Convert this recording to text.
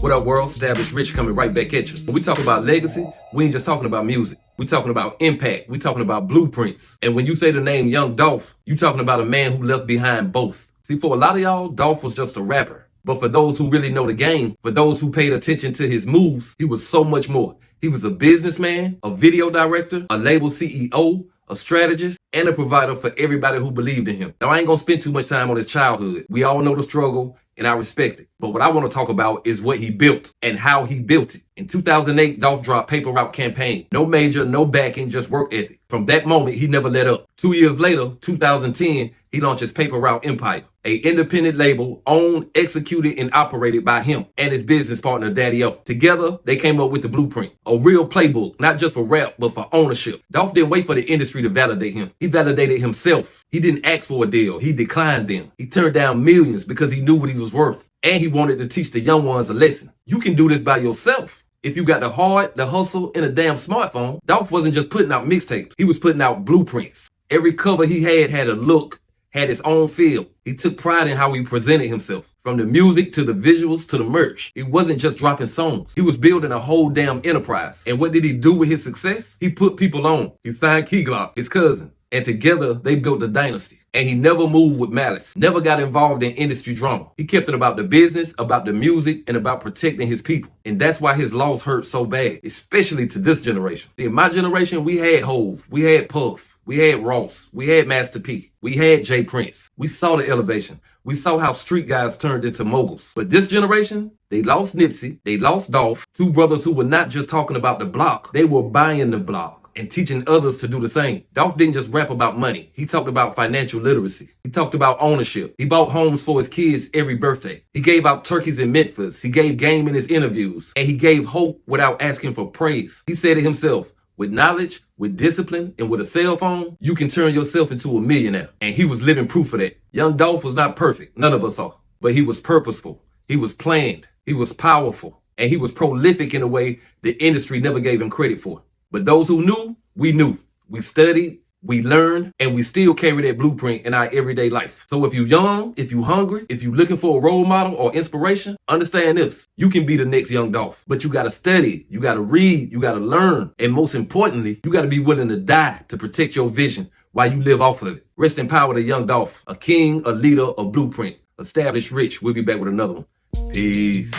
What up, world? R.I.C.H coming right back at you. When we talk about legacy, we ain't just talking about music. We talking about impact. We talking about blueprints. And when you say the name Young Dolph, you talking about a man who left behind both. See, for a lot of y'all, Dolph was just a rapper. But for those who really know the game, for those who paid attention to his moves, he was so much more. He was a businessman, a video director, a label CEO, a strategist, and a provider for everybody who believed in him. Now, I ain't gonna spend too much time on his childhood. We all know the struggle, and I respect it. But what I want to talk about is what he built and how he built it. In 2008, Dolph dropped Paper Route Campaign. No major, no backing, just work ethic. From that moment, he never let up. 2 years later, 2010, he launched his Paper Route Empire, a independent label owned, executed, and operated by him and his business partner, Daddy O. Together, they came up with the blueprint, a real playbook, not just for rap, but for ownership. Dolph didn't wait for the industry to validate him. He validated himself. He didn't ask for a deal. He declined them. He turned down millions because he knew what he was worth. And he wanted to teach the young ones a lesson. You can do this by yourself. If you got the heart, the hustle, and a damn smartphone, Dolph wasn't just putting out mixtapes. He was putting out blueprints. Every cover he had a look, had its own feel. He took pride in how he presented himself. From the music to the visuals to the merch. He wasn't just dropping songs. He was building a whole damn enterprise. And what did he do with his success? He put people on. He signed Key Glock, his cousin. And together, they built a dynasty. And he never moved with malice. Never got involved in industry drama. He kept it about the business, about the music, and about protecting his people. And that's why his loss hurt so bad, especially to this generation. See, in my generation, we had Hove, we had Puff, we had Ross, we had Master P, we had Jay Prince. We saw the elevation. We saw how street guys turned into moguls. But this generation, they lost Nipsey, they lost Dolph, two brothers who were not just talking about the block, they were buying the block and teaching others to do the same. Dolph didn't just rap about money. He talked about financial literacy. He talked about ownership. He bought homes for his kids every birthday. He gave out turkeys in Memphis. He gave game in his interviews. And he gave hope without asking for praise. He said it himself, with knowledge, with discipline, and with a cell phone, you can turn yourself into a millionaire. And he was living proof of that. Young Dolph was not perfect. None of us are. But he was purposeful. He was planned. He was powerful. And he was prolific in a way the industry never gave him credit for. But those who knew, we knew. We studied, we learned, and we still carry that blueprint in our everyday life. So if you're young, if you're hungry, if you're looking for a role model or inspiration, understand this. You can be the next Young Dolph, but you got to study, you got to read, you got to learn, and most importantly, you got to be willing to die to protect your vision while you live off of it. Rest in power to Young Dolph, a king, a leader, a blueprint. R.I.C.H. We'll be back with another one. Peace.